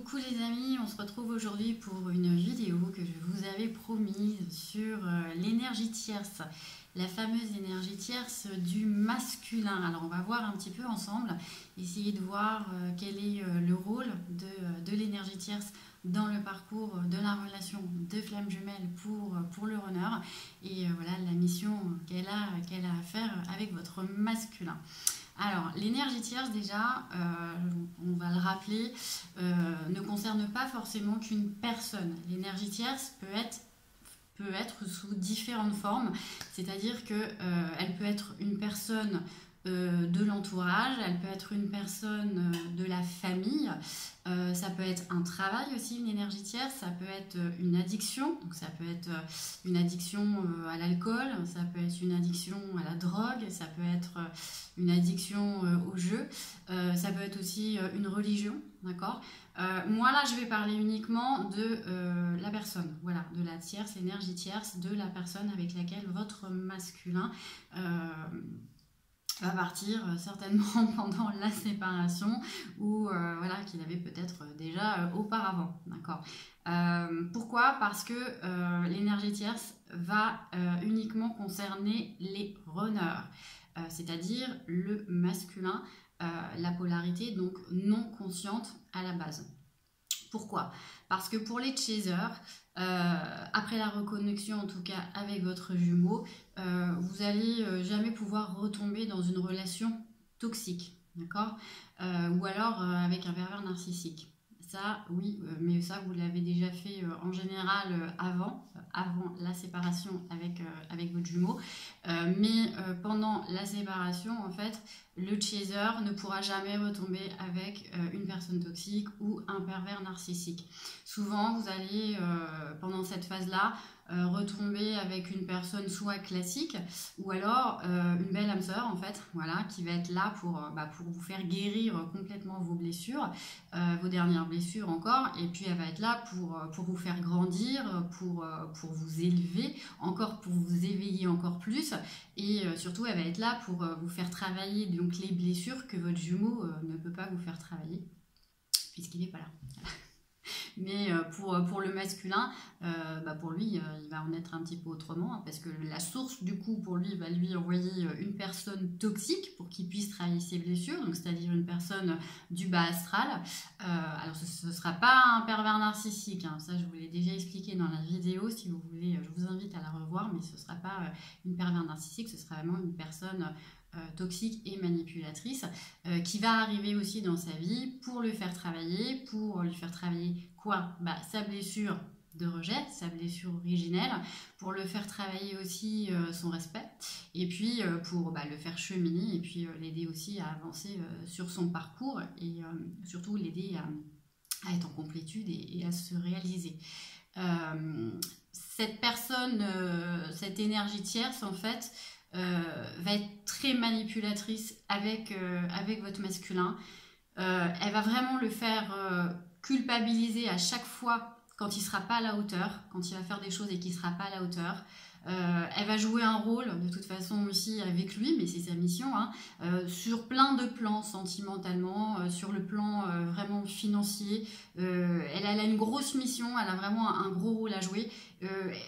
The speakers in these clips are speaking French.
Coucou les amis, on se retrouve aujourd'hui pour une vidéo que je vous avais promise sur l'énergie tierce, la fameuse énergie tierce du masculin. Alors on va voir un petit peu ensemble, essayer de voir quel est le rôle de l'énergie tierce dans le parcours de la relation de flamme jumelle pour le runner et voilà la mission qu'elle a à faire avec votre masculin. Alors, l'énergie tierce, déjà, on va le rappeler, ne concerne pas forcément qu'une personne. L'énergie tierce peut être sous différentes formes, c'est-à-dire qu'elle peut être une personne de l'entourage, elle peut être une personne de la famille, ça peut être un travail aussi, une énergie tierce, ça peut être une addiction, donc ça peut être une addiction à l'alcool, ça peut être une addiction à la drogue, ça peut être une addiction au jeu, ça peut être aussi une religion, d'accord. Moi là je vais parler uniquement de la personne, voilà, de la tierce, l'énergie tierce de la personne avec laquelle votre masculin va partir certainement pendant la séparation ou voilà, qu'il avait peut-être déjà auparavant, d'accord. Pourquoi? Parce que l'énergie tierce va uniquement concerner les runners, c'est-à-dire le masculin, la polarité donc non consciente à la base. Pourquoi? Parce que pour les chasers, après la reconnexion en tout cas avec votre jumeau, vous allez jamais pouvoir retomber dans une relation toxique, d'accord, ou alors avec un pervers narcissique. Ça, oui, mais ça, vous l'avez déjà fait en général avant la séparation avec votre jumeau. Mais pendant la séparation, en fait, le chaser ne pourra jamais retomber avec une personne toxique ou un pervers narcissique. Souvent, vous allez, pendant cette phase-là, retomber avec une personne soit classique ou alors une belle âme sœur en fait, voilà, qui va être là pour vous faire guérir complètement vos blessures, vos dernières blessures encore, et puis elle va être là pour vous faire grandir, pour vous élever, encore pour vous éveiller encore plus, et surtout elle va être là pour vous faire travailler donc les blessures que votre jumeau ne peut pas vous faire travailler puisqu'il n'est pas là. Mais pour le masculin, pour lui, il va en être un petit peu autrement, hein, parce que la source, du coup, pour lui, va lui envoyer une personne toxique pour qu'il puisse travailler ses blessures, donc c'est-à-dire une personne du bas astral. Alors, ce ne sera pas un pervers narcissique, hein, ça, je vous l'ai déjà expliqué dans la vidéo, si vous voulez, je vous invite à la revoir, mais ce ne sera pas une pervers narcissique, ce sera vraiment une personne toxique et manipulatrice qui va arriver aussi dans sa vie pour le faire travailler, quoi? Sa blessure de rejet, sa blessure originelle, pour le faire travailler aussi son respect, et puis pour le faire cheminer, et puis l'aider aussi à avancer sur son parcours, et surtout l'aider à être en complétude et à se réaliser. Cette personne, cette énergie tierce, en fait, va être très manipulatrice avec votre masculin. Elle va vraiment le faire culpabiliser à chaque fois quand il ne sera pas à la hauteur, quand il va faire des choses et qu'il ne sera pas à la hauteur. Elle va jouer un rôle de toute façon aussi avec lui, mais c'est sa mission, hein, sur plein de plans sentimentalement, sur le plan vraiment financier. Elle a une grosse mission, elle a vraiment un gros rôle à jouer.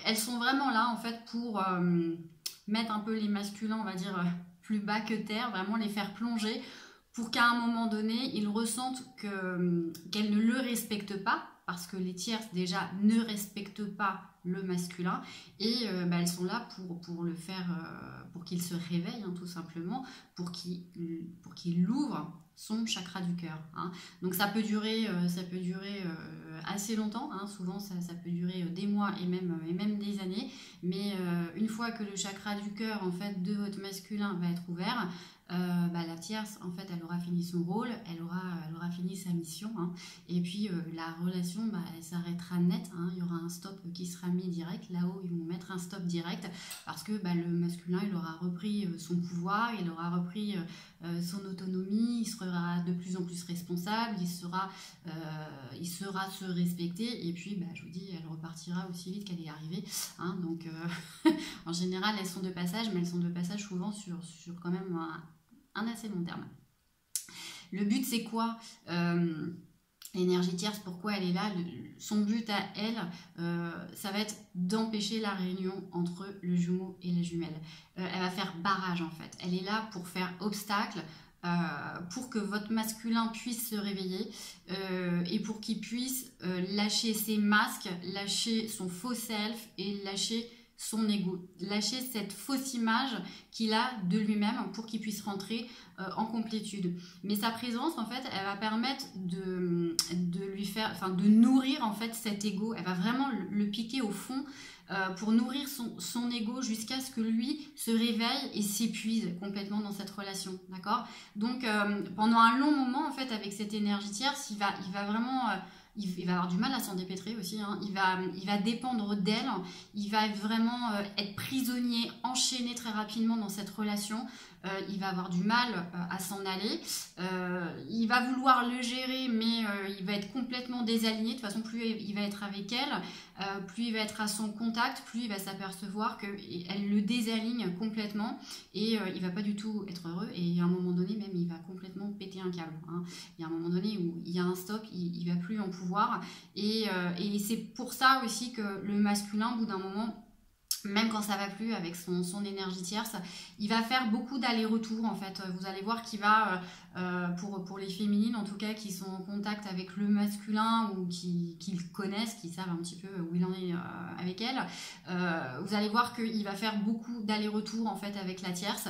Elles sont vraiment là en fait pour mettre un peu les masculins, on va dire, plus bas que terre, vraiment les faire plonger pour qu'à un moment donné, ils ressentent qu'elles ne le respectent pas, parce que les tierces déjà ne respectent pas le masculin, et elles sont là pour le faire, pour qu'il se réveille, hein, tout simplement, pour qu'il ouvre son chakra du cœur, hein. Donc ça peut durer assez longtemps, hein. Souvent ça peut durer des mois et même des années, mais une fois que le chakra du cœur en fait de votre masculin va être ouvert, la tierce en fait elle aura fini son rôle, elle aura fini sa mission, hein. Et puis la relation elle s'arrêtera net, hein. Il y aura un stop qui sera mis direct, là-haut ils vont mettre un stop direct, parce que le masculin il aura repris son pouvoir, il aura repris son autonomie, il sera de plus en plus responsable, il saura se respecter, et puis je vous dis, elle repartira aussi vite qu'elle est arrivée, hein. Donc en général elles sont de passage, mais elles sont de passage souvent sur quand même un assez long terme. Le but c'est quoi? L'énergie tierce, pourquoi elle est là? Son but à elle, ça va être d'empêcher la réunion entre le jumeau et la jumelle. Elle va faire barrage en fait. Elle est là pour faire obstacle, pour que votre masculin puisse se réveiller et pour qu'il puisse lâcher ses masques, lâcher son faux self et lâcher son ego, lâcher cette fausse image qu'il a de lui-même pour qu'il puisse rentrer en complétude. Mais sa présence, en fait, elle va permettre de lui faire, enfin, de nourrir en fait cet ego. Elle va vraiment le piquer au fond pour nourrir son ego jusqu'à ce que lui se réveille et s'épuise complètement dans cette relation, d'accord? Donc, pendant un long moment, en fait, avec cette énergie tierce, il va vraiment... il va avoir du mal à s'en dépêtrer aussi, hein. Il va dépendre d'elle, il va vraiment être prisonnier, enchaîné très rapidement dans cette relation, il va avoir du mal à s'en aller, il va vouloir le gérer mais il va être complètement désaligné. De toute façon, plus il va être avec elle, plus il va être à son contact, plus il va s'apercevoir qu'elle le désaligne complètement et il va pas du tout être heureux et à un moment donné même il va complètement péter un câble, hein. Il y a un moment donné où il y a un stop, il va plus en pouvoir et c'est pour ça aussi que le masculin, au bout d'un moment, même quand ça va plus avec son énergie tierce, il va faire beaucoup d'allers-retours en fait. Vous allez voir qu'il va, pour les féminines en tout cas, qui sont en contact avec le masculin ou qui le connaissent, qui savent un petit peu où il en est avec elle, vous allez voir qu'il va faire beaucoup d'allers-retours en fait avec la tierce.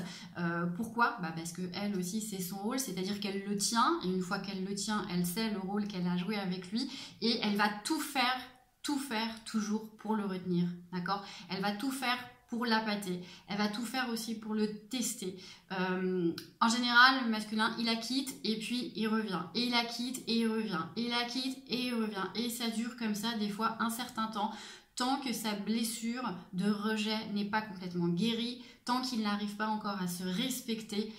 Pourquoi? Parce que elle aussi c'est son rôle, c'est-à-dire qu'elle le tient et une fois qu'elle le tient, elle sait le rôle qu'elle a joué avec lui et elle va tout faire toujours pour le retenir, d'accord? Elle va tout faire pour l'appâter, elle va tout faire aussi pour le tester. En général, le masculin, il la quitte et puis il revient, et il la quitte et il revient, et il la quitte et il revient, et ça dure comme ça des fois un certain temps, tant que sa blessure de rejet n'est pas complètement guérie, tant qu'il n'arrive pas encore à se respecter,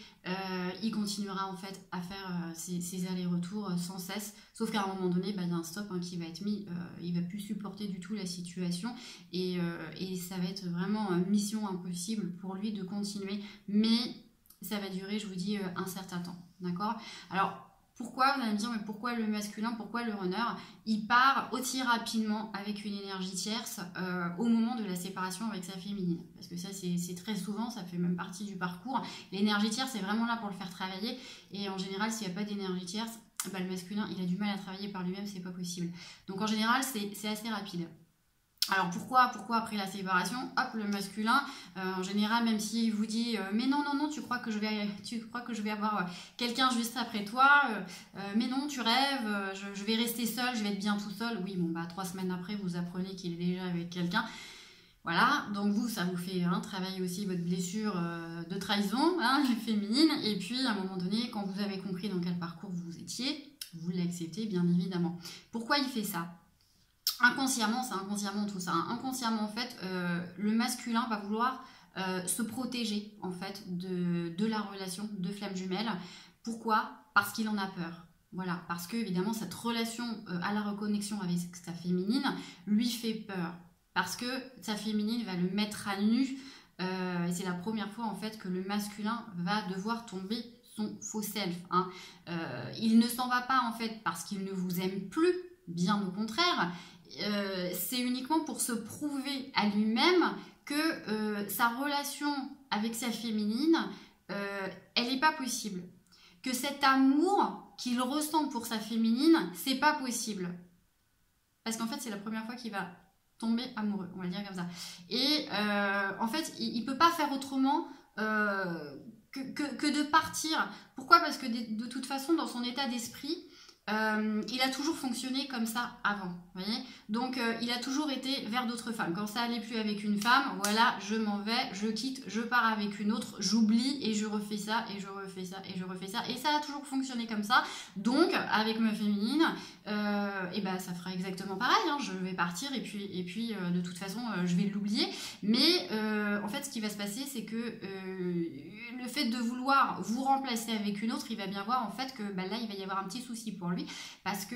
il continuera en fait à faire ses allers-retours sans cesse, sauf qu'à un moment donné, il y a un stop qui va être mis, il va plus supporter du tout la situation et ça va être vraiment mission impossible pour lui de continuer, mais ça va durer, je vous dis, un certain temps, d'accord? Alors, pourquoi, vous allez me dire, mais pourquoi le masculin, pourquoi le runner, il part aussi rapidement avec une énergie tierce au moment de la séparation avec sa féminine? Parce que ça, c'est très souvent, ça fait même partie du parcours. L'énergie tierce, c'est vraiment là pour le faire travailler. Et en général, s'il n'y a pas d'énergie tierce, le masculin, il a du mal à travailler par lui-même, c'est pas possible. Donc en général, c'est assez rapide. Alors pourquoi après la séparation, hop, le masculin, en général, même s'il vous dit mais non, tu crois que je vais avoir quelqu'un juste après toi, mais non, tu rêves, je vais rester seule, je vais être bien tout seul. Oui, 3 semaines après, vous apprenez qu'il est déjà avec quelqu'un. Voilà, donc vous, ça vous fait travailler aussi votre blessure de trahison, féminine, et puis à un moment donné, quand vous avez compris dans quel parcours vous étiez, vous l'acceptez bien évidemment. Pourquoi il fait ça? Inconsciemment, c'est inconsciemment tout ça. Inconsciemment, en fait, le masculin va vouloir se protéger en fait de la relation de flamme jumelle. Pourquoi? Parce qu'il en a peur. Voilà, parce que évidemment cette relation à la reconnexion avec sa féminine lui fait peur. Parce que sa féminine va le mettre à nu. Et c'est la première fois en fait que le masculin va devoir tomber son faux self. Il ne s'en va pas en fait parce qu'il ne vous aime plus, bien au contraire. C'est uniquement pour se prouver à lui-même que sa relation avec sa féminine, elle n'est pas possible. Que cet amour qu'il ressent pour sa féminine, c'est pas possible. Parce qu'en fait, c'est la première fois qu'il va tomber amoureux, on va le dire comme ça. Et en fait, il peut pas faire autrement que de partir. Pourquoi? Parce que de toute façon, dans son état d'esprit, il a toujours fonctionné comme ça avant, vous voyez. Donc il a toujours été vers d'autres femmes. Quand ça allait plus avec une femme, voilà, je m'en vais, je quitte, je pars avec une autre, j'oublie et je refais ça et je refais ça et je refais ça. Et ça a toujours fonctionné comme ça. Donc avec ma féminine, ça fera exactement pareil. Je vais partir et puis de toute façon je vais l'oublier. Mais en fait, ce qui va se passer, c'est que le fait de vouloir vous remplacer avec une autre, il va bien voir en fait que là, il va y avoir un petit souci pour lui parce que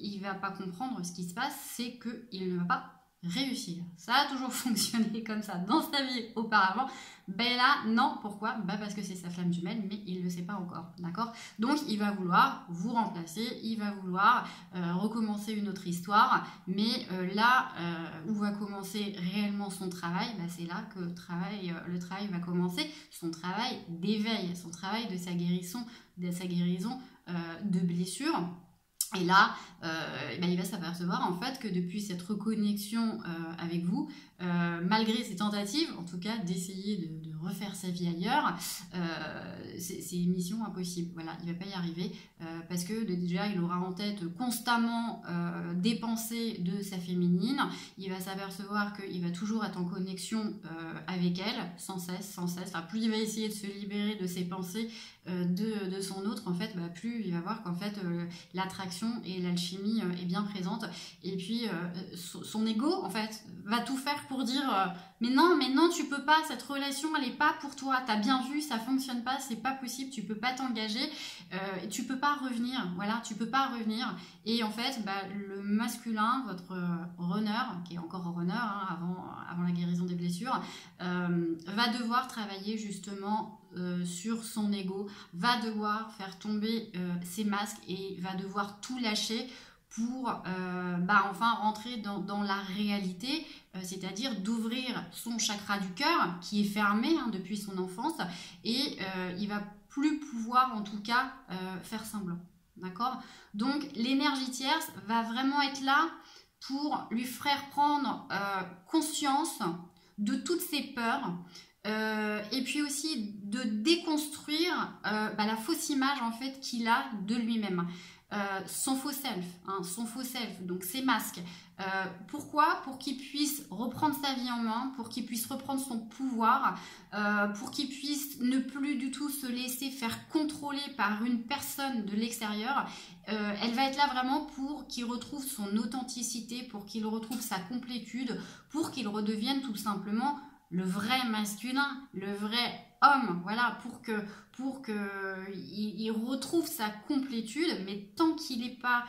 il va pas comprendre ce qui se passe, c'est qu'il ne va pas réussir. Ça a toujours fonctionné comme ça dans sa vie auparavant. Ben là, non. Pourquoi? Ben parce que c'est sa flamme jumelle, mais il ne le sait pas encore. D'accord? Donc, il va vouloir vous remplacer, il va vouloir recommencer une autre histoire. Mais là où va commencer réellement son travail, ben c'est là que le travail va commencer. Son travail d'éveil, son travail de sa guérison de blessures. Et là, ben il va s'apercevoir en fait que depuis cette reconnexion avec vous, malgré ses tentatives, en tout cas d'essayer de refaire sa vie ailleurs, c'est une mission impossible. Voilà, il ne va pas y arriver parce que déjà il aura en tête constamment des pensées de sa féminine. Il va s'apercevoir qu'il va toujours être en connexion avec elle, sans cesse. Enfin, plus il va essayer de se libérer de ses pensées de son autre, en fait, bah, plus il va voir qu'en fait l'attraction et l'alchimie est bien présente. Et puis son ego, en fait, va tout faire pour dire mais non, tu peux pas, cette relation, elle est pas pour toi. T'as bien vu, ça fonctionne pas, c'est pas possible, tu peux pas t'engager, tu peux pas revenir. Voilà, tu peux pas revenir. Et en fait, bah, le masculin, votre runner, qui est encore runner hein, avant la guérison des blessures, va devoir travailler justement sur son ego, va devoir faire tomber ses masques et va devoir tout lâcher pour enfin rentrer dans la réalité, c'est-à-dire d'ouvrir son chakra du cœur qui est fermé hein, depuis son enfance et il va plus pouvoir en tout cas faire semblant. D'accord? Donc l'énergie tierce va vraiment être là pour lui faire prendre conscience de toutes ses peurs et puis aussi de déconstruire la fausse image en fait qu'il a de lui-même. Son faux self, donc ses masques. Pourquoi? Pour qu'il puisse reprendre sa vie en main, pour qu'il puisse reprendre son pouvoir, pour qu'il puisse ne plus du tout se laisser faire contrôler par une personne de l'extérieur. Elle va être là vraiment pour qu'il retrouve son authenticité, pour qu'il retrouve sa complétude, pour qu'il redevienne tout simplement le vrai masculin, le vrai homme, voilà, pour que il retrouve sa complétude, mais tant qu'il n'est pas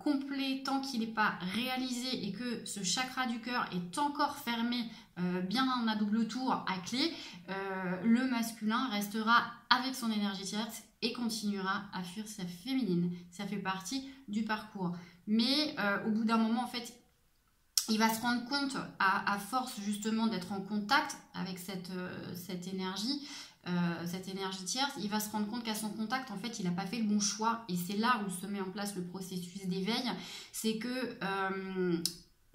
complet, tant qu'il n'est pas réalisé et que ce chakra du cœur est encore fermé bien à double tour, à clé, le masculin restera avec son énergie tierce et continuera à fuir sa féminine. Ça fait partie du parcours. Mais au bout d'un moment, en fait, il va se rendre compte, à force justement d'être en contact avec cette énergie tierce, il va se rendre compte qu'à son contact, en fait, il n'a pas fait le bon choix. Et c'est là où se met en place le processus d'éveil. C'est que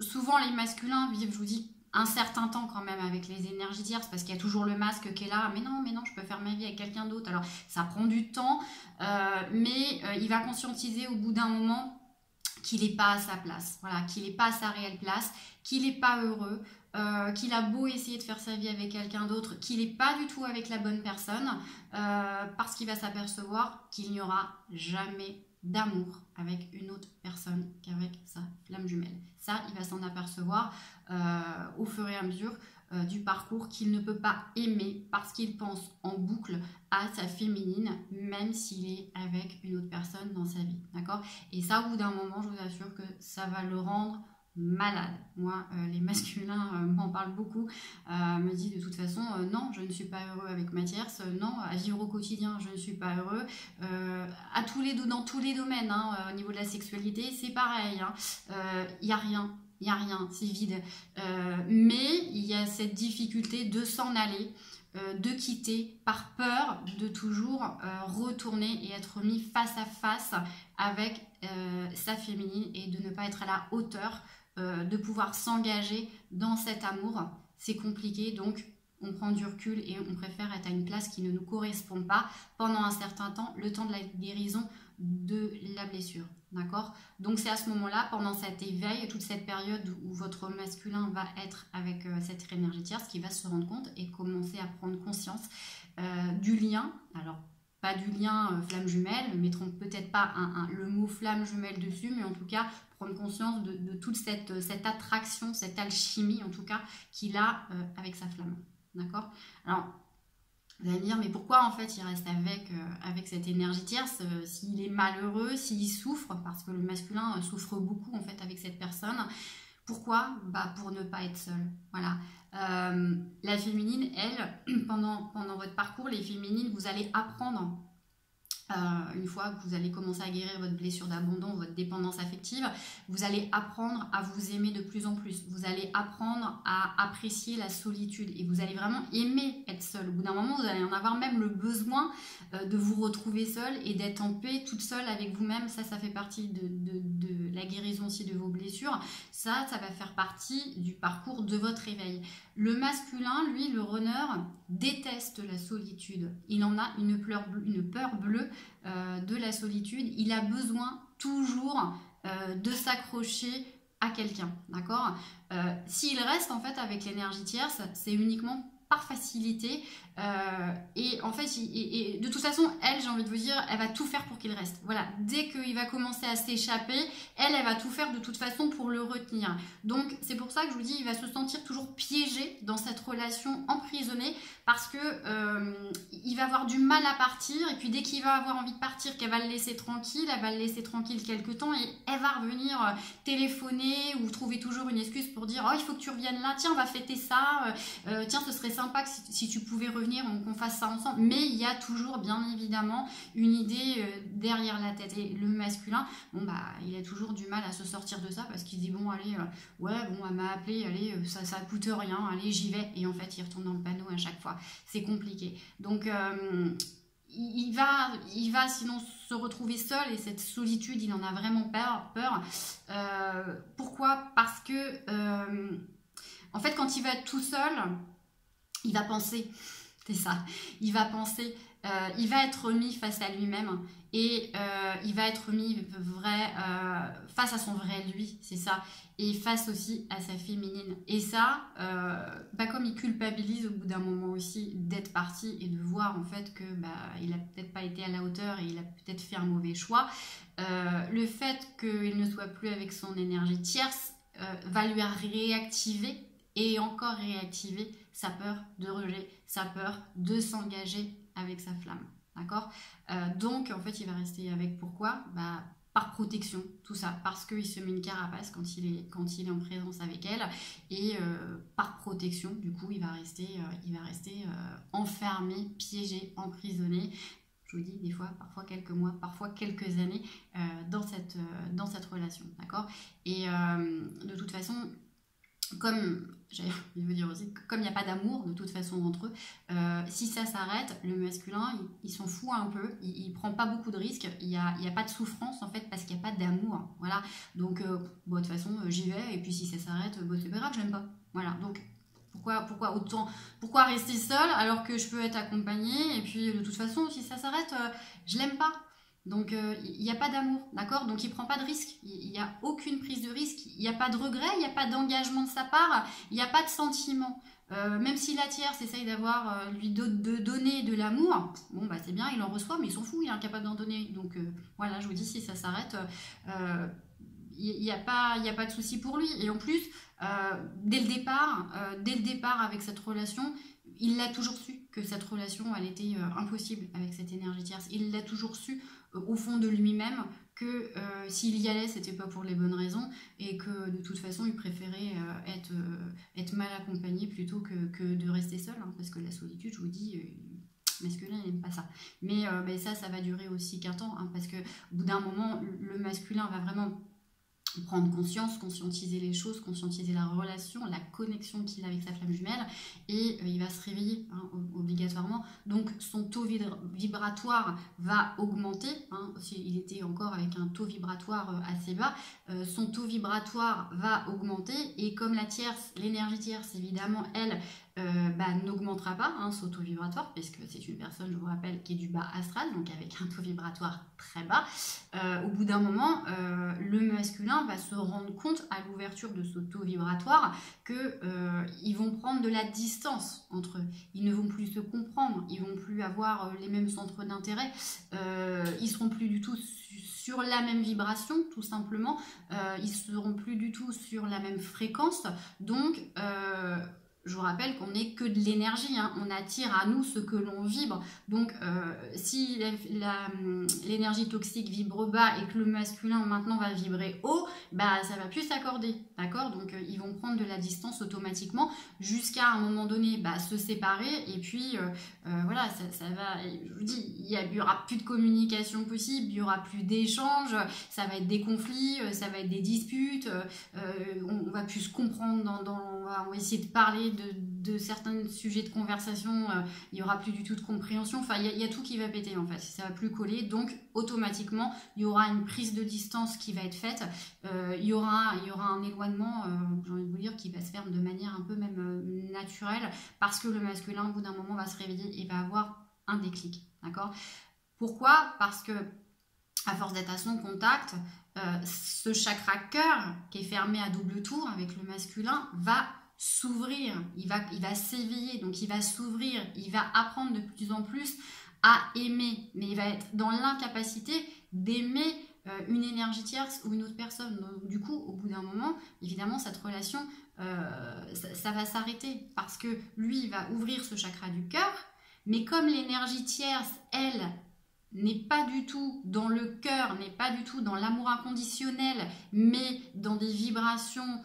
souvent les masculins vivent, je vous dis, un certain temps quand même avec les énergies tierces parce qu'il y a toujours le masque qui est là. Mais non, je peux faire ma vie avec quelqu'un d'autre. Alors, ça prend du temps, mais il va conscientiser au bout d'un moment qu'il n'est pas à sa place, voilà, qu'il n'est pas à sa réelle place, qu'il n'est pas heureux, qu'il a beau essayer de faire sa vie avec quelqu'un d'autre, qu'il n'est pas du tout avec la bonne personne, parce qu'il va s'apercevoir qu'il n'y aura jamais d'amour avec une autre personne qu'avec sa flamme jumelle. Ça, il va s'en apercevoir au fur et à mesure du parcours qu'il ne peut pas aimer parce qu'il pense en boucle à sa féminine, même s'il est avec une autre personne dans sa vie. D'accord? Et ça, au bout d'un moment, je vous assure que ça va le rendre malade. Moi, les masculins m'en parlent beaucoup, me disent de toute façon, non, je ne suis pas heureux avec ma tierce, non, à vivre au quotidien, je ne suis pas heureux, dans tous les domaines, hein, au niveau de la sexualité, c'est pareil, y a rien. Il n'y a rien, c'est vide. Mais il y a cette difficulté de s'en aller, de quitter par peur de toujours retourner et être mis face à face avec sa féminine et de ne pas être à la hauteur de pouvoir s'engager dans cet amour. C'est compliqué, donc on prend du recul et on préfère être à une place qui ne nous correspond pas pendant un certain temps, le temps de la guérison de la blessure. D'accord? Donc c'est à ce moment-là, pendant cet éveil, toute cette période où votre masculin va être avec cette énergie tierce, qui va se rendre compte et commencer à prendre conscience du lien. Alors, pas du lien flamme jumelle, ne mettrons peut-être pas le mot flamme jumelle dessus, mais en tout cas prendre conscience de toute cette attraction, cette alchimie en tout cas qu'il a avec sa flamme. D'accord? Alors, vous allez me dire, mais pourquoi en fait il reste avec cette énergie tierce s'il est malheureux, s'il souffre, parce que le masculin souffre beaucoup en fait avec cette personne. Pourquoi? Pour ne pas être seule. Voilà. La féminine, elle, pendant votre parcours, les féminines, vous allez apprendre. Une fois que vous allez commencer à guérir votre blessure d'abandon, votre dépendance affective, vous allez apprendre à vous aimer de plus en plus. Vous allez apprendre à apprécier la solitude et vous allez vraiment aimer être seule. Au bout d'un moment, vous allez en avoir même le besoin de vous retrouver seule et d'être en paix toute seule avec vous-même. Ça fait partie de la guérison aussi de vos blessures. Ça va faire partie du parcours de votre réveil. Le masculin, lui, le runner, déteste la solitude. Il en a une peur bleue de la solitude. Il a besoin toujours de s'accrocher à quelqu'un, d'accord. S'il reste en fait avec l'énergie tierce, c'est uniquement par facilité et en fait et de toute façon elle, j'ai envie de vous dire, elle va tout faire pour qu'il reste. Voilà, dès qu'il va commencer à s'échapper, elle va tout faire de toute façon pour le retenir. Donc c'est pour ça que je vous dis, il va se sentir toujours piégé dans cette relation, emprisonné, parce que il va avoir du mal à partir, et puis dès qu'il va avoir envie de partir, qu'elle va le laisser tranquille, elle va le laisser tranquille quelques temps et elle va revenir téléphoner ou trouver toujours une excuse pour dire oh il faut que tu reviennes là, tiens on va fêter ça, tiens ce serait sympa que si tu pouvais revenir qu'on fasse ça ensemble. Mais il y a toujours bien évidemment une idée derrière la tête. Et le masculin, il a toujours du mal à se sortir de ça parce qu'il dit bon allez, elle m'a appelé, allez, ça coûte rien, allez j'y vais, et en fait il retourne dans le panneau à chaque fois. C'est compliqué. Donc il va sinon se retrouver seul, et cette solitude, il en a vraiment peur. Pourquoi? Parce que en fait quand il va être tout seul, il va penser, c'est ça, il va penser, il va être mis face à lui-même, et il va être mis face à son vrai lui, c'est ça, et face aussi à sa féminine. Et ça, comme il culpabilise au bout d'un moment aussi d'être parti et de voir en fait que il a peut-être pas été à la hauteur et il a peut-être fait un mauvais choix, le fait qu'il ne soit plus avec son énergie tierce va lui réactiver et encore réactiver sa peur de rejet, sa peur de s'engager avec sa flamme, d'accord. Donc en fait il va rester avec, pourquoi? Par protection, tout ça, parce qu'il se met une carapace quand il est en présence avec elle, et par protection, du coup il va rester enfermé, piégé, emprisonné. Je vous dis, des fois, parfois quelques mois, parfois quelques années dans cette relation, d'accord. Et de toute façon, comme il veut dire aussi, comme il n'y a pas d'amour de toute façon entre eux, si ça s'arrête, le masculin il s'en fout un peu, il prend pas beaucoup de risques, il y a pas de souffrance en fait parce qu'il n'y a pas d'amour, voilà. Donc de toute façon j'y vais, et puis si ça s'arrête, c'est pas grave, je l'aime pas, voilà. Donc pourquoi rester seule alors que je peux être accompagnée, et puis de toute façon si ça s'arrête, je l'aime pas. Donc il n'y a pas d'amour, d'accord. Donc il ne prend pas de risque, il n'y a aucune prise de risque, il n'y a pas de regret, il n'y a pas d'engagement de sa part, il n'y a pas de sentiment. Même si la tierce essaye de donner de l'amour, c'est bien, il en reçoit, mais il s'en fout, il est incapable d'en donner. Donc voilà, je vous dis, si ça s'arrête, il n'y a pas de souci pour lui. Et en plus, dès le départ avec cette relation, il l'a toujours su que cette relation, elle était impossible avec cette énergie tierce. Il l'a toujours su au fond de lui-même que s'il y allait, c'était pas pour les bonnes raisons, et que de toute façon, il préférait être mal accompagné plutôt que de rester seul, hein, parce que la solitude, je vous dis, masculin, il n'aime pas ça. Mais ça va durer aussi qu'un temps, hein, parce que au bout d'un moment, le masculin va vraiment prendre conscience, conscientiser les choses, conscientiser la relation, la connexion qu'il a avec sa flamme jumelle, et il va se réveiller, hein, obligatoirement. Donc son taux vibratoire va augmenter, hein, s'il était encore avec un taux vibratoire assez bas, son taux vibratoire va augmenter, et comme la tierce, l'énergie tierce évidemment, elle n'augmentera pas, hein, son taux vibratoire, puisque c'est une personne, je vous rappelle, qui est du bas astral, donc avec un taux vibratoire très bas. Au bout d'un moment, le masculin va se rendre compte à l'ouverture de ce taux vibratoire qu'ils vont prendre de la distance entre eux. Ils ne vont plus se comprendre, ils vont plus avoir les mêmes centres d'intérêt, ils seront plus du tout sur la même vibration, tout simplement, ils seront plus du tout sur la même fréquence. Donc je vous rappelle qu'on n'est que de l'énergie, hein. On attire à nous ce que l'on vibre. Donc, si l'énergie toxique vibre bas et que le masculin maintenant va vibrer haut, bah, ça va plus s'accorder, d'accord? Donc, ils vont prendre de la distance automatiquement jusqu'à un moment donné bah, se séparer. Et puis, voilà, ça va, je vous dis, il y aura plus de communication possible, il y aura plus d'échanges, ça va être des conflits, ça va être des disputes, on va plus se comprendre, on va essayer de parler de certains sujets de conversation, il y aura plus du tout de compréhension, enfin il y a tout qui va péter en fait, ça va plus coller, donc automatiquement il y aura une prise de distance qui va être faite, il y aura un éloignement, j'ai envie de vous dire, qui va se faire de manière un peu même naturelle, parce que le masculin au bout d'un moment va se réveiller et va avoir un déclic, d'accord? Pourquoi? Parce que à force d'être à son contact, ce chakra cœur qui est fermé à double tour avec le masculin va s'ouvrir, il va s'éveiller, donc il va s'ouvrir, il va apprendre de plus en plus à aimer, mais il va être dans l'incapacité d'aimer une énergie tierce ou une autre personne. Donc, du coup, au bout d'un moment, évidemment, cette relation, ça va s'arrêter parce que lui, il va ouvrir ce chakra du cœur, mais comme l'énergie tierce, elle, n'est pas du tout dans le cœur, n'est pas du tout dans l'amour inconditionnel, mais dans des vibrations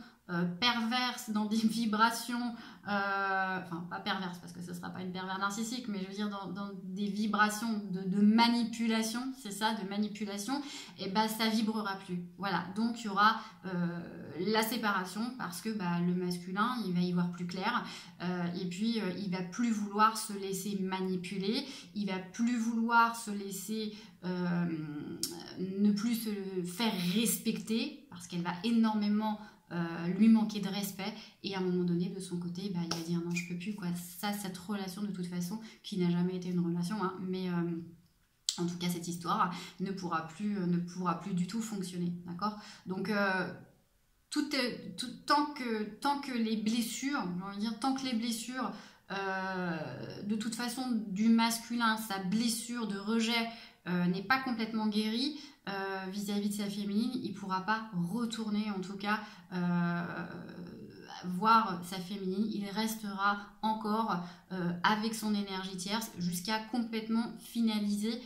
perverses, dans des vibrations, enfin pas perverses parce que ce ne sera pas une pervers narcissique, mais je veux dire dans des vibrations de manipulation, c'est ça, de manipulation, et ben ça vibrera plus. Voilà, donc il y aura la séparation parce que bah, le masculin, il va y voir plus clair, et puis il va plus vouloir se laisser manipuler, il va plus vouloir se laisser ne plus se faire respecter parce qu'elle va énormément lui manquer de respect, et à un moment donné de son côté bah, il va dire non, je peux plus quoi. Ça, cette relation de toute façon qui n'a jamais été une relation, hein, mais en tout cas cette histoire ne pourra plus du tout fonctionner, d'accord? Donc tant que les blessures, j'ai envie de dire, tant que les blessures de toute façon du masculin, sa blessure de rejet n'est pas complètement guérie vis-à-vis de sa féminine, il ne pourra pas retourner en tout cas voir sa féminine, il restera encore avec son énergie tierce jusqu'à complètement finaliser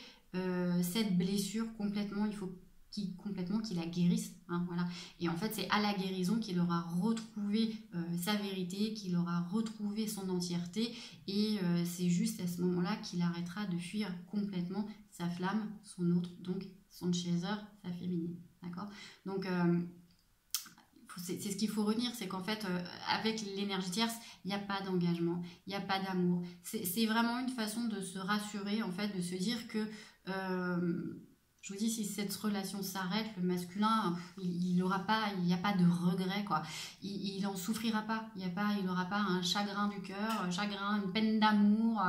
cette blessure complètement. Il faut qu'il la guérisse, hein, voilà. Et en fait c'est à la guérison qu'il aura retrouvé sa vérité, qu'il aura retrouvé son entièreté, et c'est juste à ce moment là qu'il arrêtera de fuir complètement sa flamme, son autre, donc son chaser, sa féminine, d'accord? Donc c'est ce qu'il faut retenir, c'est qu'en fait avec l'énergie tierce il n'y a pas d'engagement, il n'y a pas d'amour, c'est vraiment une façon de se rassurer, en fait, de se dire que je vous dis, si cette relation s'arrête, le masculin, il n'y a pas de regret, quoi. Il n'en souffrira pas. Il n'aura pas un chagrin du cœur, une peine d'amour,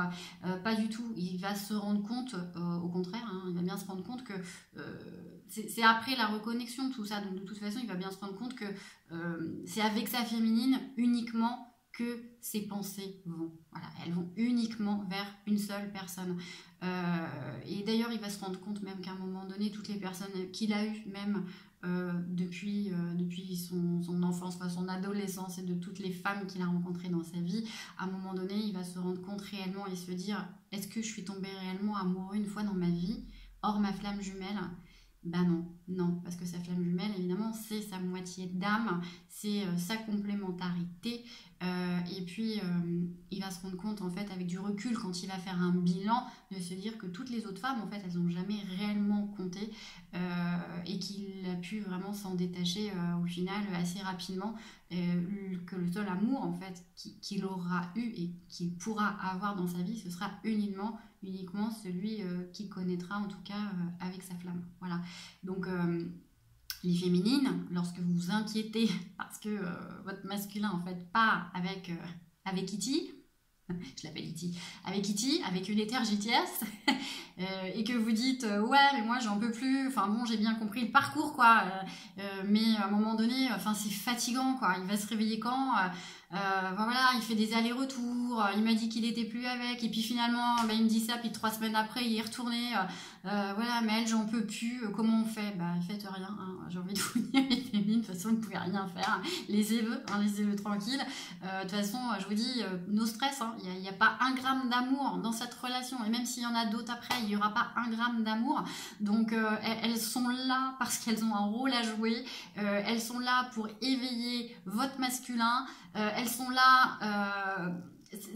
pas du tout. Il va se rendre compte, au contraire, hein, il va bien se rendre compte que c'est après la reconnexion, tout ça. Donc de toute façon, il va bien se rendre compte que c'est avec sa féminine uniquement que ses pensées vont. Voilà, elles vont uniquement vers une seule personne. Et d'ailleurs, il va se rendre compte même qu'à un moment donné, toutes les personnes qu'il a eues, même depuis son enfance, enfin, son adolescence, et de toutes les femmes qu'il a rencontrées dans sa vie, à un moment donné, il va se rendre compte réellement et se dire, est-ce que je suis tombée réellement amoureux une fois dans ma vie, hors ma flamme jumelle? Ben non, parce que sa flamme jumelle, évidemment, c'est sa moitié d'âme, c'est sa complémentarité, et puis il va se rendre compte, en fait, avec du recul, quand il va faire un bilan, de se dire que toutes les autres femmes, en fait, elles n'ont jamais réellement compté, et qu'il a pu vraiment s'en détacher au final assez rapidement, que le seul amour, en fait, qu'il aura eu et qu'il pourra avoir dans sa vie, ce sera uniquement celui qu'il connaîtra, en tout cas avec sa flamme. Voilà. Donc les féminines, lorsque vous vous inquiétez parce que votre masculin en fait part avec Kitty, je l'appelle Kitty, avec une énergie tierce, et que vous dites ouais mais moi j'en peux plus, enfin bon j'ai bien compris le parcours quoi, mais à un moment donné enfin c'est fatigant quoi, il va se réveiller quand voilà, il fait des allers-retours, il m'a dit qu'il était plus avec, et puis finalement bah, il me dit ça, puis 3 semaines après il est retourné, voilà, mais elle j'en peux plus, comment on fait? Bah faites rien, hein. J'ai envie de vous dire les féminines, de toute façon, vous ne pouvez rien faire. Laissez-le tranquille. De toute façon, je vous dis, no stress, hein. Il n'y a pas un gramme d'amour dans cette relation. Et même s'il y en a d'autres après, il n'y aura pas un gramme d'amour. Donc, elles sont là parce qu'elles ont un rôle à jouer. Elles sont là pour éveiller votre masculin. Elles sont là...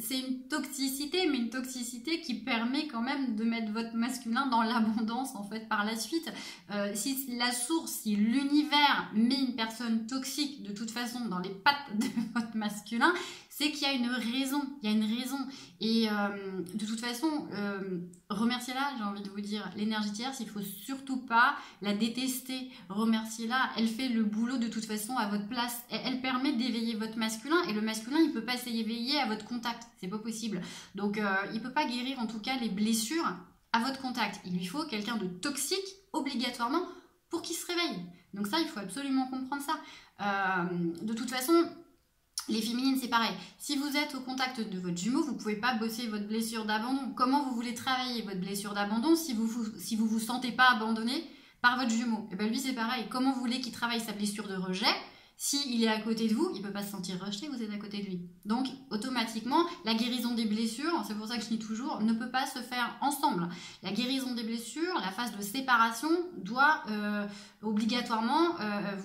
c'est une toxicité, mais une toxicité qui permet quand même de mettre votre masculin dans l'abondance en fait par la suite. Si la source, si l'univers met une personne toxique de toute façon dans les pattes de votre masculin, c'est qu'il y a une raison, et de toute façon, remerciez-la, j'ai envie de vous dire. L'énergie tierce, il faut surtout pas la détester. Remerciez-la, elle fait le boulot de toute façon à votre place. Elle permet d'éveiller votre masculin, et le masculin, il peut pas s'éveiller à votre contact, c'est pas possible. Donc, il peut pas guérir en tout cas les blessures à votre contact. Il lui faut quelqu'un de toxique, obligatoirement, pour qu'il se réveille. Donc ça, il faut absolument comprendre ça. De toute façon... Les féminines, c'est pareil. Si vous êtes au contact de votre jumeau, vous ne pouvez pas bosser votre blessure d'abandon. Comment vous voulez travailler votre blessure d'abandon si vous sentez pas abandonné par votre jumeau? Et bien lui, c'est pareil. Comment vous voulez qu'il travaille sa blessure de rejet? S'il est à côté de vous, il ne peut pas se sentir rejeté, vous êtes à côté de lui. Donc, automatiquement, la guérison des blessures, c'est pour ça que je dis toujours, ne peut pas se faire ensemble. La guérison des blessures, la phase de séparation doit obligatoirement,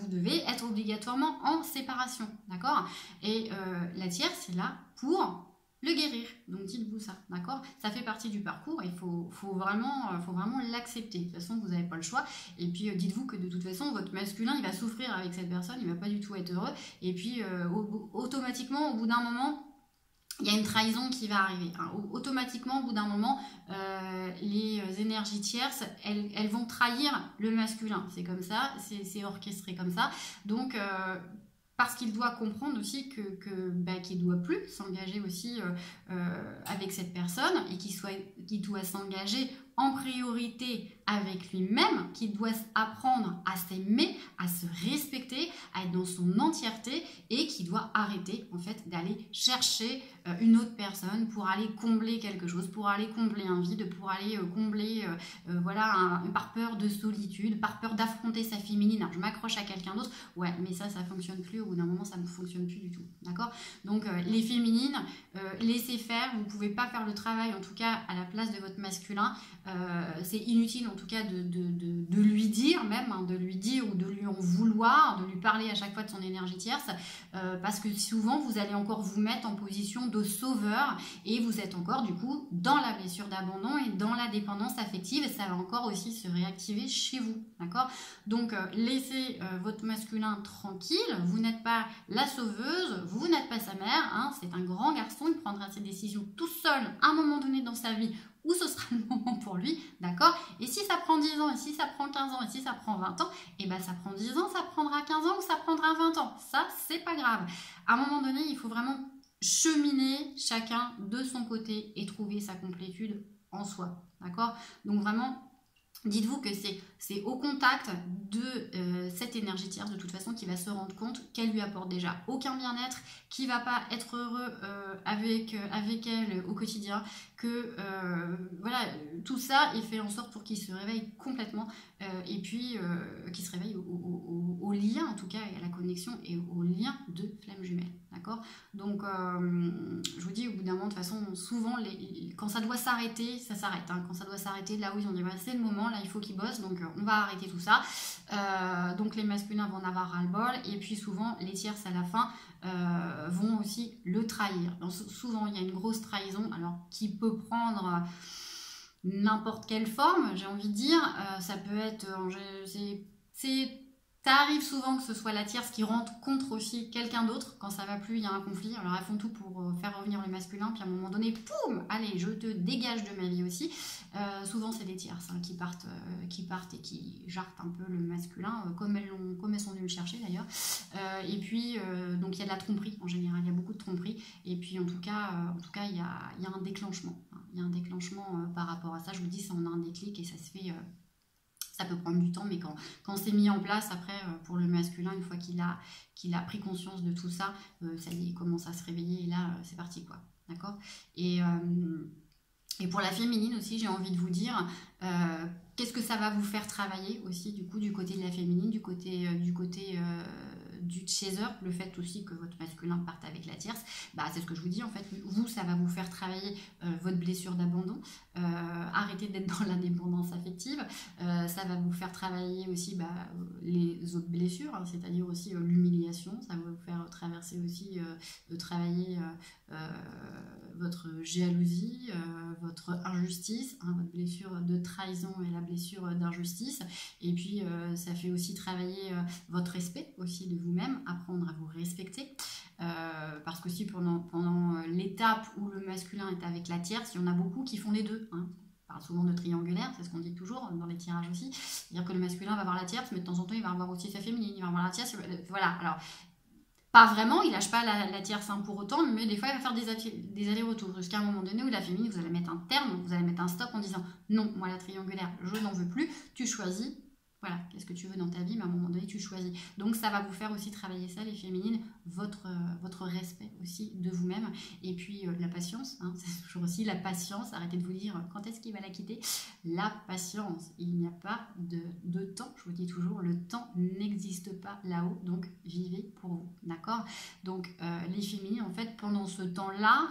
vous devez être obligatoirement en séparation, d'accord? Et la tierce, c'est là pour le guérir. Donc dites-vous ça, d'accord? Ça fait partie du parcours, il faut vraiment l'accepter. De toute façon, vous n'avez pas le choix. Et puis dites-vous que de toute façon, votre masculin, il va souffrir avec cette personne, il ne va pas du tout être heureux. Et puis automatiquement, au bout d'un moment, il y a une trahison qui va arriver. Hein. Automatiquement, au bout d'un moment, les énergies tierces, elles vont trahir le masculin. C'est comme ça, c'est orchestré comme ça. Donc... parce qu'il doit comprendre aussi qu'il ne doit plus s'engager aussi avec cette personne, et qu'il doit s'engager en priorité avec lui-même, qu'il doit apprendre à s'aimer, à se respecter, à être dans son entièreté, et qu'il doit arrêter en fait d'aller chercher une autre personne pour aller combler quelque chose, pour aller combler un vide, pour aller combler par peur de solitude, par peur d'affronter sa féminine. Alors, je m'accroche à quelqu'un d'autre, ouais, mais ça fonctionne plus. Au bout d'un moment, ça ne fonctionne plus du tout, d'accord? Donc les féminines, laissez faire. Vous ne pouvez pas faire le travail, en tout cas à la place de votre masculin. C'est inutile en tout cas de lui dire même, hein, de lui dire ou de lui en vouloir, de lui parler à chaque fois de son énergie tierce, parce que souvent vous allez encore vous mettre en position de sauveur, et vous êtes encore du coup dans la blessure d'abandon et dans la dépendance affective, et ça va encore aussi se réactiver chez vous, d'accord? Donc laissez votre masculin tranquille, vous n'êtes pas la sauveuse, vous n'êtes pas sa mère, hein, c'est un grand garçon, il prendra ses décisions tout seul à un moment donné dans sa vie, où ce sera le moment pour lui, d'accord? Et si ça prend 10 ans, et si ça prend 15 ans, et si ça prend 20 ans, et bien ça prend 10 ans, ça prendra 15 ans, ou ça prendra 20 ans. Ça, c'est pas grave. À un moment donné, il faut vraiment cheminer chacun de son côté et trouver sa complétude en soi, d'accord? Donc vraiment, dites-vous que c'est au contact de cette énergie tierce de toute façon qui va se rendre compte qu'elle lui apporte déjà aucun bien-être, qui va pas être heureux avec elle au quotidien, que voilà, tout ça est fait en sorte pour qu'il se réveille complètement, et puis qu'il se réveille au lien en tout cas, et à la connexion et au lien de flamme jumelle, d'accord? Donc je vous dis, au bout d'un moment, de toute façon, souvent quand ça doit s'arrêter, ça s'arrête, hein. Quand ça doit s'arrêter, là où ils ont dit c'est le moment, là il faut qu'ils bossent, donc on va arrêter tout ça. Donc les masculins vont en avoir ras-le-bol, et puis souvent les tierces à la fin vont aussi le trahir. Donc souvent il y a une grosse trahison, alors qui peut prendre n'importe quelle forme, j'ai envie de dire. Ça peut être ça arrive souvent que ce soit la tierce qui rentre contre aussi quelqu'un d'autre quand ça va plus, il y a un conflit. Alors elles font tout pour faire revenir le masculin, puis à un moment donné, poum, allez, je te dégage de ma vie aussi. Souvent c'est les tierces, hein, qui partent et qui jartent un peu le masculin, comme elles sont venues le chercher d'ailleurs. Et puis donc il y a de la tromperie en général, il y a beaucoup de tromperie. Et puis en tout cas il y a un déclenchement, hein. Il y a un déclenchement par rapport à ça. Je vous dis, ça on a un déclic, et ça se fait. Ça peut prendre du temps, mais quand c'est mis en place, après, pour le masculin, une fois qu'il a pris conscience de tout ça, ça y est, il commence à se réveiller, et là, c'est parti, quoi. D'accord? Et pour la féminine aussi, j'ai envie de vous dire, qu'est-ce que ça va vous faire travailler aussi, du coup, du côté de la féminine, du côté du chaser, le fait aussi que votre masculin parte avec la tierce, bah, c'est ce que je vous dis en fait, vous ça va vous faire travailler votre blessure d'abandon, arrêtez d'être dans la dépendance affective, ça va vous faire travailler aussi les autres blessures, hein, c'est-à-dire aussi l'humiliation, ça va vous faire traverser aussi, travailler votre jalousie, votre injustice, hein, votre blessure de trahison et la blessure d'injustice, et puis ça fait aussi travailler votre respect aussi de vous-même, apprendre à vous respecter, parce que si pendant l'étape où le masculin est avec la tierce, il y en a beaucoup qui font les deux, hein. On parle souvent de triangulaire, c'est ce qu'on dit toujours dans les tirages aussi, c'est-à-dire que le masculin va avoir la tierce, mais de temps en temps il va avoir aussi sa féminine, il va avoir la tierce, voilà, alors pas vraiment, il lâche pas la tierce pour autant, mais des fois il va faire des allers-retours jusqu'à un moment donné où la féminine, vous allez mettre un terme, vous allez mettre un stop en disant non, moi la triangulaire, je n'en veux plus, tu choisis, voilà, qu'est-ce que tu veux dans ta vie, mais à un moment donné tu choisis. Donc ça va vous faire aussi travailler ça, les féminines, votre respect aussi de vous-même, et puis la patience, hein, c'est toujours aussi la patience, arrêtez de vous dire quand est-ce qu'il va la quitter, la patience, il n'y a pas de temps, je vous dis toujours, le temps n'existe pas là-haut, donc vivez pour vous, d'accord? Donc les féminines, en fait, pendant ce temps-là,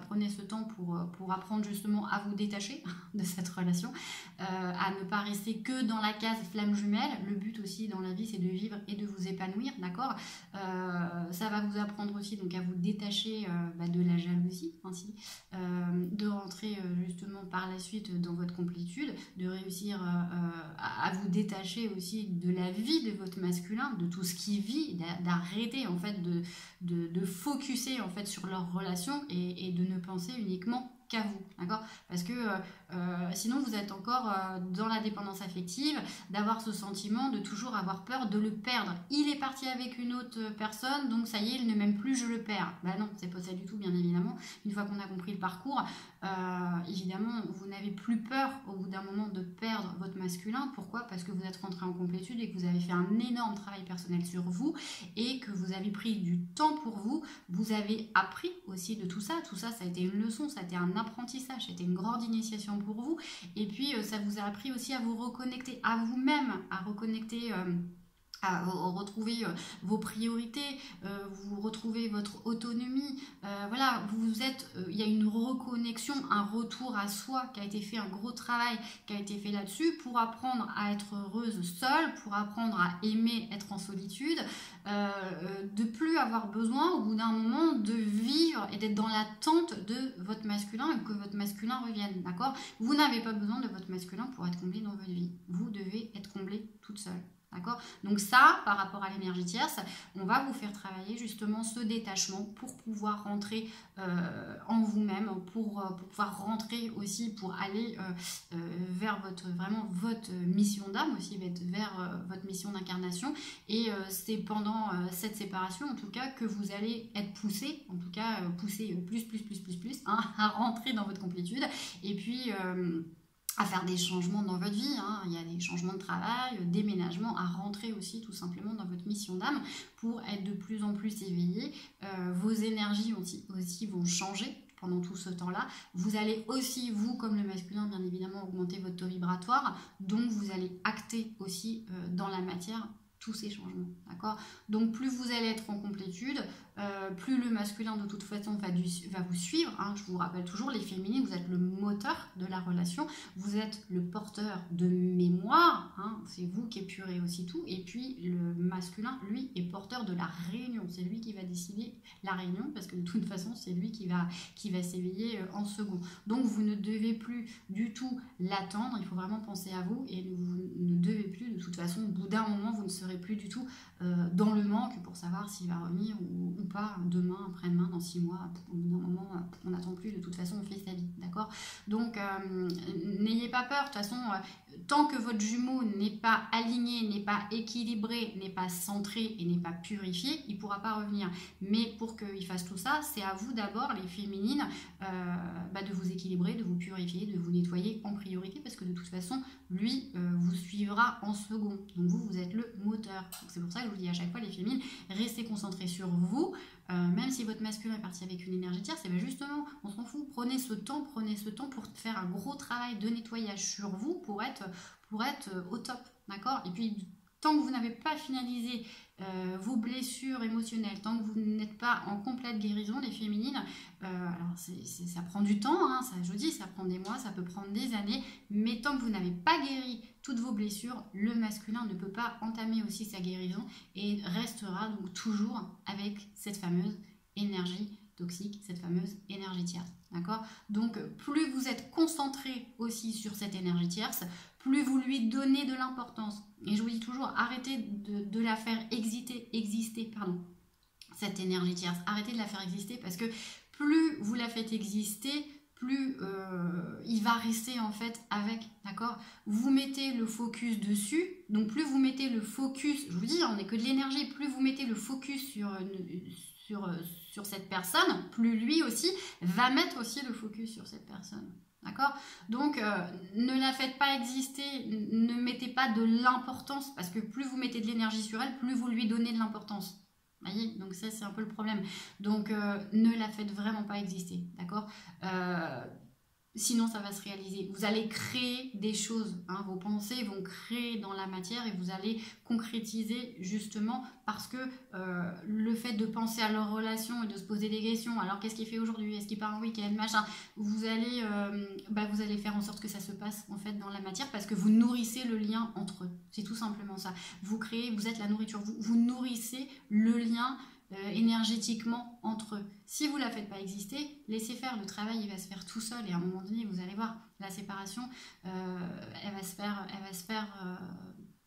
prenez ce temps pour apprendre justement à vous détacher de cette relation, à ne pas rester que dans la case flamme jumelle. Le but aussi dans la vie, c'est de vivre et de vous épanouir, d'accord? Ça va vous apprendre aussi donc à vous détacher de la jalousie ainsi, de rentrer justement par la suite dans votre complétude, de réussir à vous détacher aussi de la vie de votre masculin, de tout ce qu'il vit, d'arrêter en fait de focuser en fait sur leur relation et de ne penser uniquement qu'à vous, d'accord? Parce que sinon vous êtes encore dans la dépendance affective, d'avoir ce sentiment de toujours avoir peur de le perdre. Il est parti avec une autre personne, donc ça y est, il ne m'aime plus, je le perds. Ben non, c'est pas ça du tout, bien évidemment. Une fois qu'on a compris le parcours, évidemment, vous n'avez plus peur au bout d'un moment de perdre votre masculin. Pourquoi? Parce que vous êtes rentré en complétude et que vous avez fait un énorme travail personnel sur vous et que vous avez pris du temps pour vous. Vous avez appris aussi de tout ça. Tout ça, ça a été une leçon, ça a été un apprentissage, c'était une grande initiation pour vous, et puis ça vous a appris aussi à vous reconnecter à vous-même, à reconnecter à retrouver vos priorités, vous retrouvez votre autonomie, voilà, il y a une reconnexion, un retour à soi qui a été fait, un gros travail qui a été fait là-dessus pour apprendre à être heureuse seule, pour apprendre à aimer être en solitude, de plus avoir besoin au bout d'un moment de vivre et d'être dans l'attente de votre masculin et que votre masculin revienne, d'accord? Vous n'avez pas besoin de votre masculin pour être comblé dans votre vie, vous devez être comblé toute seule. D'accord? Donc ça, par rapport à l'énergie tierce, on va vous faire travailler justement ce détachement pour pouvoir rentrer en vous-même, pour pouvoir rentrer aussi, pour aller vers votre mission d'âme aussi, vers votre mission d'incarnation. Et c'est pendant cette séparation, en tout cas, que vous allez être poussé, en tout cas poussé plus, hein, à rentrer dans votre complétude. Et puis à faire des changements dans votre vie, hein. Il y a des changements de travail, déménagement, à rentrer aussi tout simplement dans votre mission d'âme pour être de plus en plus éveillé. Vos énergies aussi vont changer pendant tout ce temps-là. Vous allez aussi, vous comme le masculin, bien évidemment, augmenter votre taux vibratoire, donc vous allez acter aussi dans la matière tous ces changements, d'accord? Donc plus vous allez être en complétude, plus le masculin de toute façon va vous suivre, hein. Je vous rappelle toujours, les féminines, vous êtes le moteur de la relation, vous êtes le porteur de mémoire, hein. C'est vous qui épurez aussi tout, et puis le masculin, lui, est porteur de la réunion, c'est lui qui va décider la réunion, parce que de toute façon, c'est lui qui va s'éveiller en second. Donc vous ne devez plus du tout l'attendre, il faut vraiment penser à vous, et vous ne devez plus, de toute façon, au bout d'un moment, vous ne serez plus du tout dans le manque pour savoir s'il va revenir ou pas demain, après-demain, dans 6 mois. Au bout d'un moment, on n'attend plus, de toute façon, on fait sa vie, d'accord? Donc, n'ayez pas peur, de toute façon, tant que votre jumeau n'est pas aligné, n'est pas équilibré, n'est pas centré et n'est pas purifié, il ne pourra pas revenir. Mais pour qu'il fasse tout ça, c'est à vous d'abord, les féminines, de vous équilibrer, de vous purifier, de vous nettoyer en priorité, parce que de toute façon, lui vous suivra en second. Donc vous êtes le moteur. C'est pour ça que je vous dis à chaque fois, les féminines, restez concentrées sur vous, même si votre masculin est parti avec une énergie tierce, c'est justement, on s'en fout, prenez ce temps pour faire un gros travail de nettoyage sur vous, pour être au top, d'accord? Et puis tant que vous n'avez pas finalisé vos blessures émotionnelles, tant que vous n'êtes pas en complète guérison, les féminines, alors ça prend du temps, hein, ça, je vous dis, ça prend des mois, ça peut prendre des années, mais tant que vous n'avez pas guéri toutes vos blessures, le masculin ne peut pas entamer aussi sa guérison et restera donc toujours avec cette fameuse énergie toxique, cette fameuse énergie tierce. D'accord? Donc, plus vous êtes concentré aussi sur cette énergie tierce, plus vous lui donnez de l'importance. Et je vous dis toujours, arrêtez de la faire exister, cette énergie tierce. Arrêtez de la faire exister parce que plus vous la faites exister, plus il va rester en fait avec, d'accord? Vous mettez le focus dessus, donc plus vous mettez le focus, je vous dis, on n'est que de l'énergie, plus vous mettez le focus sur cette personne, plus lui aussi va mettre aussi le focus sur cette personne. D'accord? Donc, ne la faites pas exister, ne mettez pas de l'importance, parce que plus vous mettez de l'énergie sur elle, plus vous lui donnez de l'importance. Vous voyez? Donc ça, c'est un peu le problème. Donc, ne la faites vraiment pas exister. D'accord? Sinon, ça va se réaliser. Vous allez créer des choses. Hein, vos pensées vont créer dans la matière et vous allez concrétiser justement parce que le fait de penser à leur relation et de se poser des questions. Alors, qu'est-ce qu'il fait aujourd'hui? Est-ce qu'il part en week-end? Machin. Vous allez faire en sorte que ça se passe en fait dans la matière parce que vous nourrissez le lien entre eux. C'est tout simplement ça. Vous êtes la nourriture. Vous nourrissez le lien énergétiquement entre eux. Si vous ne la faites pas exister, laissez faire, le travail il va se faire tout seul et à un moment donné vous allez voir la séparation elle va se faire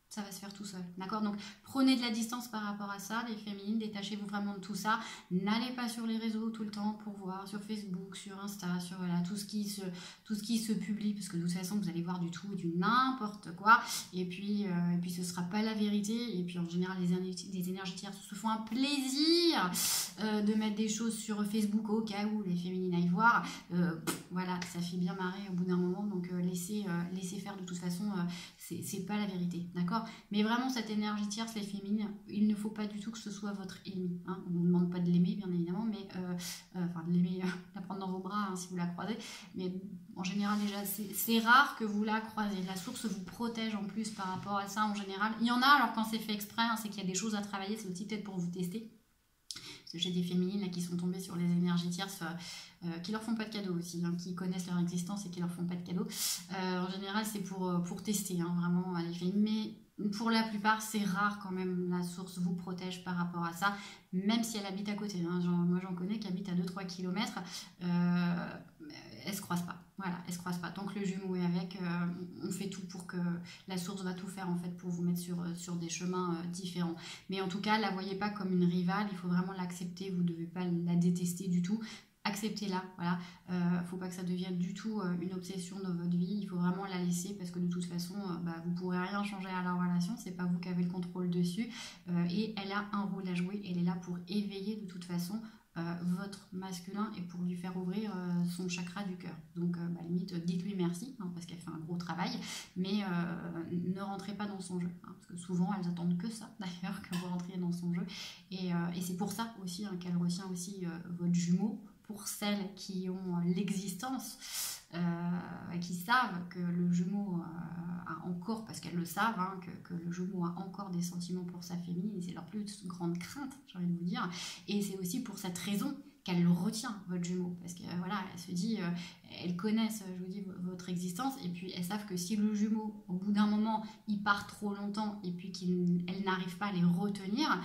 ça va se faire tout seul, d'accord? Donc prenez de la distance par rapport à ça, les féminines, détachez-vous vraiment de tout ça, n'allez pas sur les réseaux tout le temps pour voir, sur Facebook, sur Insta, sur voilà, tout ce qui se publie, parce que de toute façon vous allez voir du tout et du n'importe quoi, et puis ce sera pas la vérité, et puis en général les énergies tierces se font un plaisir de mettre des choses sur Facebook au cas où les féminines aillent voir, voilà, ça fait bien marrer au bout d'un moment, donc laissez faire, de toute façon c'est pas la vérité, d'accord? Mais vraiment cette énergie tierce, les féminines, il ne faut pas du tout que ce soit votre ennemi, hein. On ne vous demande pas de l'aimer bien évidemment, mais de l'aimer, la prendre dans vos bras hein, si vous la croisez, mais en général déjà c'est rare que vous la croisez, la source vous protège en plus par rapport à ça en général. Il y en a, alors quand c'est fait exprès, hein, c'est qu'il y a des choses à travailler, c'est aussi peut-être pour vous tester. Parce que j'ai des féminines là, qui sont tombées sur les énergies tierces qui leur font pas de cadeaux aussi, hein, qui connaissent leur existence et qui leur font pas de cadeaux. En général, c'est pour tester, hein, vraiment, les féminines. Mais pour la plupart, c'est rare quand même, la source vous protège par rapport à ça, même si elle habite à côté. Hein. Moi, j'en connais qui habitent à 2-3 km. Elles se croisent pas. Voilà, elles se croisent pas. Tant que le jumeau est avec, on fait tout pour que la source va tout faire en fait pour vous mettre sur des chemins différents. Mais en tout cas, la voyez pas comme une rivale. Il faut vraiment l'accepter. Vous devez pas la détester du tout. Acceptez-la, voilà. Faut pas que ça devienne du tout une obsession dans votre vie. Il faut vraiment la laisser parce que de toute façon, vous pourrez rien changer à la relation. C'est pas vous qui avez le contrôle dessus. Et elle a un rôle à jouer. Elle est là pour éveiller de toute façon votre masculin et pour lui faire ouvrir son chakra du cœur. Donc limite dites-lui merci hein, parce qu'elle fait un gros travail, mais ne rentrez pas dans son jeu hein, parce que souvent elles attendent que ça d'ailleurs, que vous rentriez dans son jeu, et c'est pour ça aussi hein, qu'elle retient aussi votre jumeau, pour celles qui ont l'existence, qui savent que le jumeau a encore, parce qu'elles le savent, hein, que le jumeau a encore des sentiments pour sa féminine, c'est leur plus grande crainte, j'ai envie de vous dire, et c'est aussi pour cette raison qu'elle le retient, votre jumeau, parce que voilà, elle se dit, elles connaissent, je vous dis, votre existence, et puis elles savent que si le jumeau, au bout d'un moment, il part trop longtemps, et puis qu'elles n'arrivent pas à les retenir,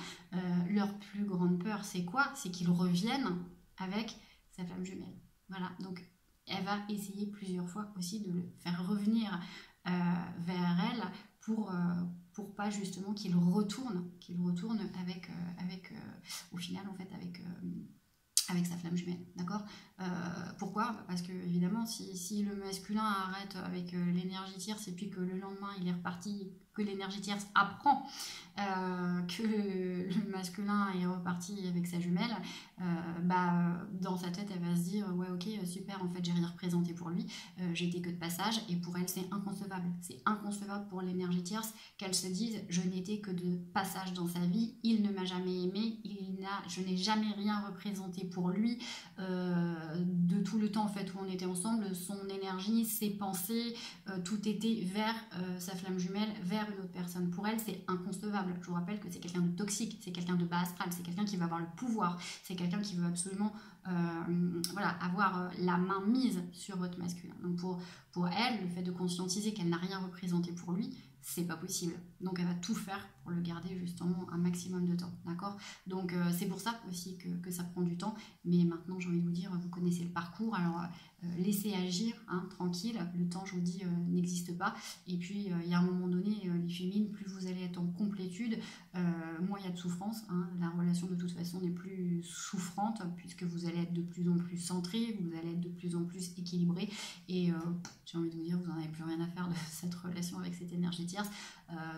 leur plus grande peur, c'est quoi? C'est qu'ils reviennent avec sa flamme jumelle. Voilà, donc elle va essayer plusieurs fois aussi de le faire revenir vers elle pour pas justement qu'il retourne avec au final en fait avec sa flamme jumelle, d'accord? Pourquoi? Parce que évidemment si le masculin arrête avec l'énergie tierce et puis que le lendemain il est reparti, que l'énergie tierce apprend que le masculin est reparti avec sa jumelle, dans sa tête elle va se dire ouais ok super, en fait j'ai rien représenté pour lui, j'étais que de passage, et pour elle c'est inconcevable pour l'énergie tierce qu'elle se dise je n'étais que de passage dans sa vie, il ne m'a jamais aimé, je n'ai jamais rien représenté pour lui, de tout le temps en fait où on était ensemble, son énergie, ses pensées, tout était vers sa flamme jumelle, vers une autre personne. Pour elle, c'est inconcevable. Je vous rappelle que c'est quelqu'un de toxique, c'est quelqu'un de bas astral, c'est quelqu'un qui va avoir le pouvoir, c'est quelqu'un qui veut absolument voilà, avoir la main mise sur votre masculin. Donc pour elle, le fait de conscientiser qu'elle n'a rien représenté pour lui, c'est pas possible. Donc elle va tout faire pour le garder justement un maximum de temps, d'accord? Donc c'est pour ça aussi que ça prend du temps, mais maintenant j'ai envie de vous dire, vous connaissez le parcours, alors laissez agir, hein, tranquille, le temps je vous dis n'existe pas, et puis il y a un moment donné, les féminines, plus vous allez être en complétude, moins il y a de souffrance, hein, la relation de toute façon n'est plus souffrante, puisque vous allez être de plus en plus centré, vous allez être de plus en plus équilibré, et j'ai envie de vous dire, vous n'en avez plus rien à faire de cette relation avec cette énergie tierce.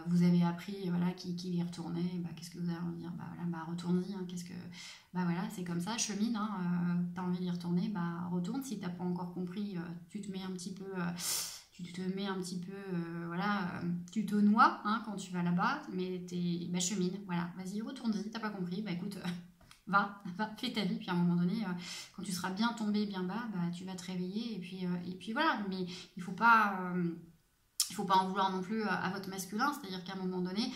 Vous avez appris voilà, qu'il y retournait, bah, qu'est-ce que vous allez en dire? Bah voilà, bah retourne-y, hein, bah voilà, c'est comme ça, chemine, hein, t'as envie d'y retourner, bah retourne. Si t'as pas encore compris, tu te mets un petit peu, voilà, tu te noies, hein, quand tu vas là-bas, mais bah chemine, voilà, vas-y, retourne-y, t'as pas compris, bah écoute, va, fais ta vie, puis à un moment donné, quand tu seras bien tombé, bien bas, bah tu vas te réveiller, et puis voilà, mais il faut pas... il ne faut pas en vouloir non plus à votre masculin, c'est-à-dire qu'à un moment donné,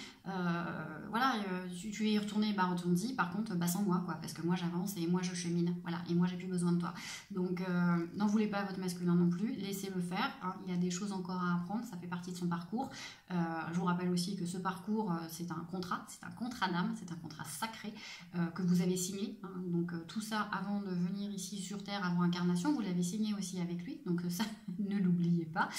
voilà, tu es y retourné, bah retourne-y, par contre, bah sans moi, quoi, parce que moi j'avance et moi je chemine, voilà, et moi j'ai plus besoin de toi. Donc n'en voulez pas à votre masculin non plus, laissez-le faire, hein, il y a des choses encore à apprendre, ça fait partie de son parcours. Je vous rappelle aussi que ce parcours, c'est un contrat d'âme, c'est un contrat sacré que vous avez signé, hein, donc tout ça avant de venir ici sur Terre, avant incarnation, vous l'avez signé aussi avec lui, donc ça, ne l'oubliez pas.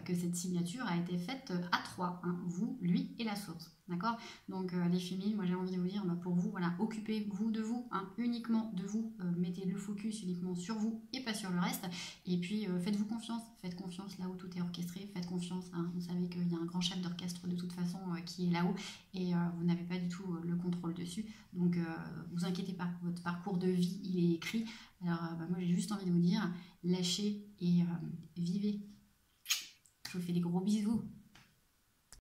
Que cette signature a été faite à trois, hein, vous, lui et la source, d'accord? Donc les féminines, moi j'ai envie de vous dire, bah, pour vous, voilà, occupez-vous de vous, hein, uniquement de vous, mettez le focus uniquement sur vous et pas sur le reste, et puis faites-vous confiance, faites confiance là où tout est orchestré, faites confiance, hein, vous savez qu'il y a un grand chef d'orchestre de toute façon qui est là-haut, et vous n'avez pas du tout le contrôle dessus, donc vous inquiétez pas, votre parcours de vie, il est écrit, alors bah, moi j'ai juste envie de vous dire, lâchez et vivez. Je vous fais des gros bisous.